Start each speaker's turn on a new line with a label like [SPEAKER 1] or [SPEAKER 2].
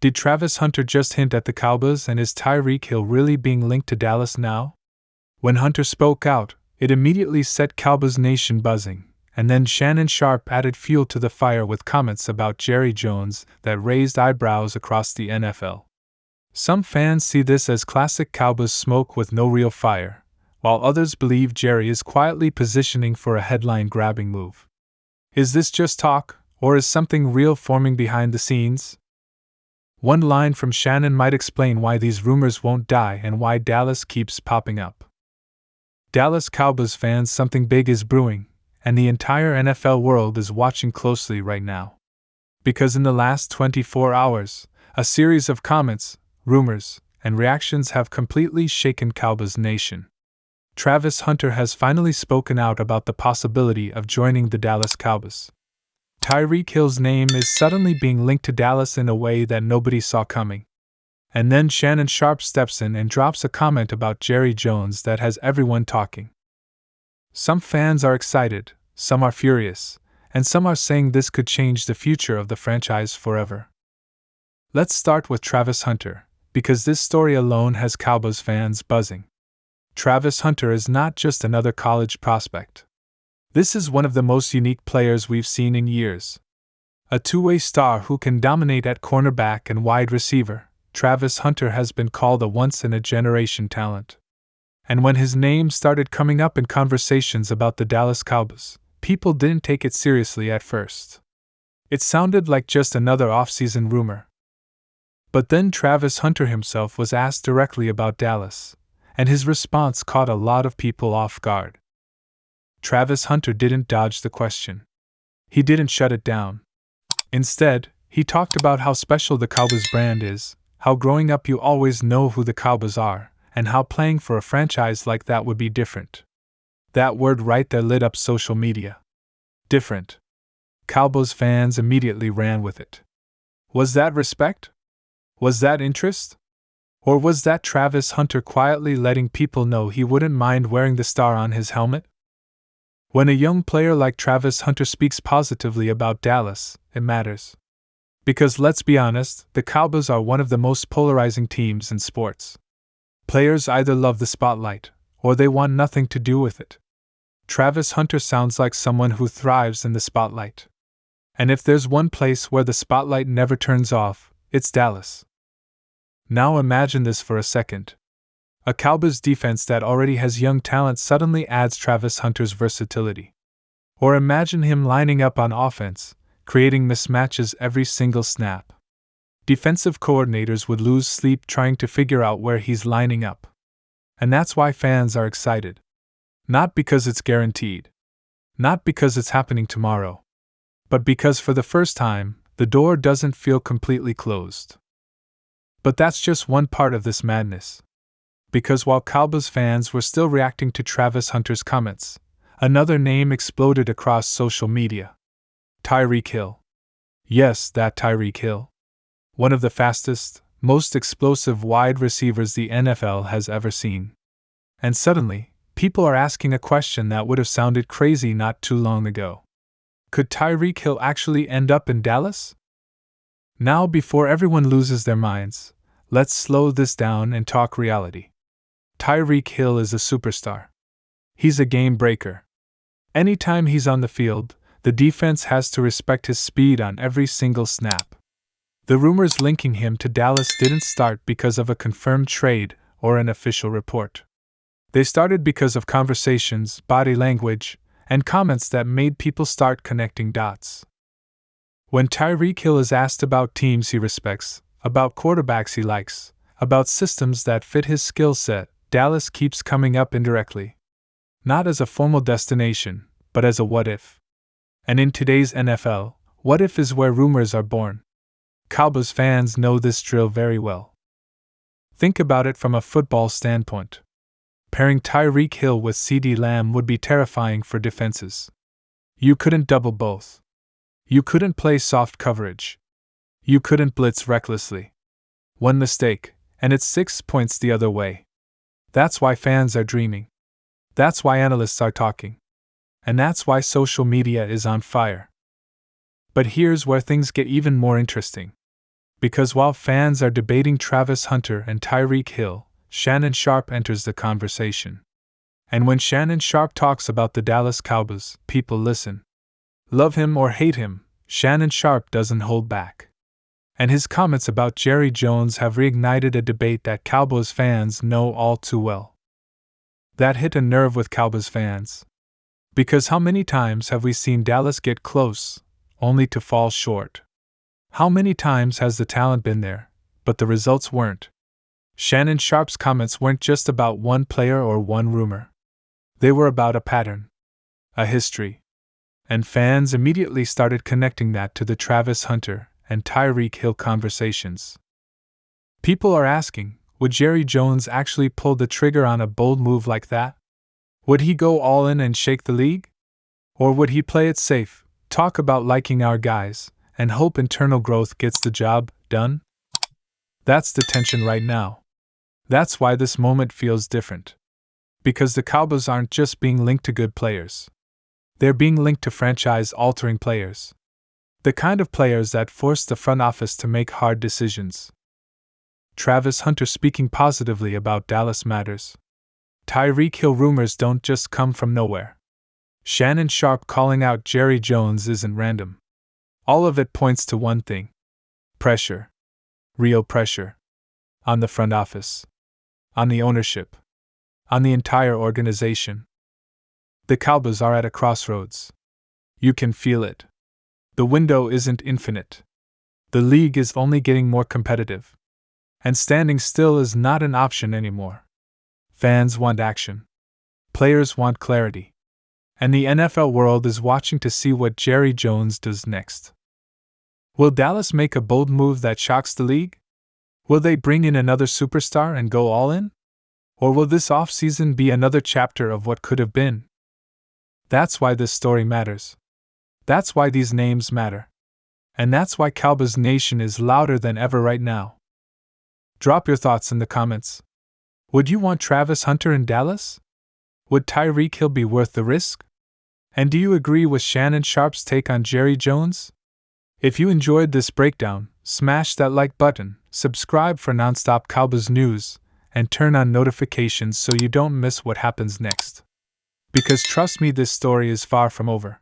[SPEAKER 1] Did Travis Hunter just hint at the Cowboys, and is Tyreek Hill really being linked to Dallas now? When Hunter spoke out, it immediately set Cowboys Nation buzzing, and then Shannon Sharpe added fuel to the fire with comments about Jerry Jones that raised eyebrows across the NFL. Some fans see this as classic Cowboys smoke with no real fire, while others believe Jerry is quietly positioning for a headline-grabbing move. Is this just talk, or is something real forming behind the scenes? One line from Shannon might explain why these rumors won't die and why Dallas keeps popping up. Dallas Cowboys fans, something big is brewing, and the entire NFL world is watching closely right now. Because in the last 24 hours, a series of comments, rumors, and reactions have completely shaken Cowboys Nation. Travis Hunter has finally spoken out about the possibility of joining the Dallas Cowboys. Tyreek Hill's name is suddenly being linked to Dallas in a way that nobody saw coming. And then Shannon Sharpe steps in and drops a comment about Jerry Jones that has everyone talking. Some fans are excited, some are furious, and some are saying this could change the future of the franchise forever. Let's start with Travis Hunter, because this story alone has Cowboys fans buzzing. Travis Hunter is not just another college prospect. This is one of the most unique players we've seen in years. A two-way star who can dominate at cornerback and wide receiver, Travis Hunter has been called a once-in-a-generation talent. And when his name started coming up in conversations about the Dallas Cowboys, people didn't take it seriously at first. It sounded like just another offseason rumor. But then Travis Hunter himself was asked directly about Dallas, and his response caught a lot of people off guard. Travis Hunter didn't dodge the question. He didn't shut it down. Instead, he talked about how special the Cowboys brand is, how growing up you always know who the Cowboys are, and how playing for a franchise like that would be different. That word right there lit up social media. Different. Cowboys fans immediately ran with it. Was that respect? Was that interest? Or was that Travis Hunter quietly letting people know he wouldn't mind wearing the star on his helmet? When a young player like Travis Hunter speaks positively about Dallas, it matters. Because let's be honest, the Cowboys are one of the most polarizing teams in sports. Players either love the spotlight, or they want nothing to do with it. Travis Hunter sounds like someone who thrives in the spotlight. And if there's one place where the spotlight never turns off, it's Dallas. Now imagine this for a second. A Cowboys defense that already has young talent suddenly adds Travis Hunter's versatility. Or imagine him lining up on offense, creating mismatches every single snap. Defensive coordinators would lose sleep trying to figure out where he's lining up. And that's why fans are excited. Not because it's guaranteed. Not because it's happening tomorrow. But because for the first time, the door doesn't feel completely closed. But that's just one part of this madness. Because while Cowboys fans were still reacting to Travis Hunter's comments, another name exploded across social media. Tyreek Hill. Yes, that Tyreek Hill. One of the fastest, most explosive wide receivers the NFL has ever seen. And suddenly, people are asking a question that would have sounded crazy not too long ago. Could Tyreek Hill actually end up in Dallas? Now, before everyone loses their minds, let's slow this down and talk reality. Tyreek Hill is a superstar. He's a game breaker. Anytime he's on the field, the defense has to respect his speed on every single snap. The rumors linking him to Dallas didn't start because of a confirmed trade or an official report. They started because of conversations, body language, and comments that made people start connecting dots. When Tyreek Hill is asked about teams he respects, about quarterbacks he likes, about systems that fit his skill set, Dallas keeps coming up indirectly. Not as a formal destination, but as a what if. And in today's NFL, what if is where rumors are born. Cowboys fans know this drill very well. Think about it from a football standpoint. Pairing Tyreek Hill with CeeDee Lamb would be terrifying for defenses. You couldn't double both. You couldn't play soft coverage. You couldn't blitz recklessly. One mistake, and it's 6 points the other way. That's why fans are dreaming. That's why analysts are talking. And that's why social media is on fire. But here's where things get even more interesting. Because while fans are debating Travis Hunter and Tyreek Hill, Shannon Sharpe enters the conversation. And when Shannon Sharpe talks about the Dallas Cowboys, people listen. Love him or hate him, Shannon Sharpe doesn't hold back. And his comments about Jerry Jones have reignited a debate that Cowboys fans know all too well. That hit a nerve with Cowboys fans. Because how many times have we seen Dallas get close, only to fall short? How many times has the talent been there, but the results weren't? Shannon Sharpe's comments weren't just about one player or one rumor. They were about a pattern, a history. And fans immediately started connecting that to the Travis Hunter and Tyreek Hill conversations. People are asking, would Jerry Jones actually pull the trigger on a bold move like that? Would he go all in and shake the league? Or would he play it safe, talk about liking our guys, and hope internal growth gets the job done? That's the tension right now. That's why this moment feels different. Because the Cowboys aren't just being linked to good players. They're being linked to franchise-altering players. The kind of players that force the front office to make hard decisions. Travis Hunter speaking positively about Dallas matters. Tyreek Hill rumors don't just come from nowhere. Shannon Sharpe calling out Jerry Jones isn't random. All of it points to one thing. Pressure. Real pressure. On the front office. On the ownership. On the entire organization. The Cowboys are at a crossroads. You can feel it. The window isn't infinite. The league is only getting more competitive. And standing still is not an option anymore. Fans want action. Players want clarity. And the NFL world is watching to see what Jerry Jones does next. Will Dallas make a bold move that shocks the league? Will they bring in another superstar and go all in? Or will this offseason be another chapter of what could have been? That's why this story matters. That's why these names matter. And that's why Cowboys Nation is louder than ever right now. Drop your thoughts in the comments. Would you want Travis Hunter in Dallas? Would Tyreek Hill be worth the risk? And do you agree with Shannon Sharpe's take on Jerry Jones? If you enjoyed this breakdown, smash that like button, subscribe for nonstop Cowboys news, and turn on notifications so you don't miss what happens next. Because trust me, this story is far from over.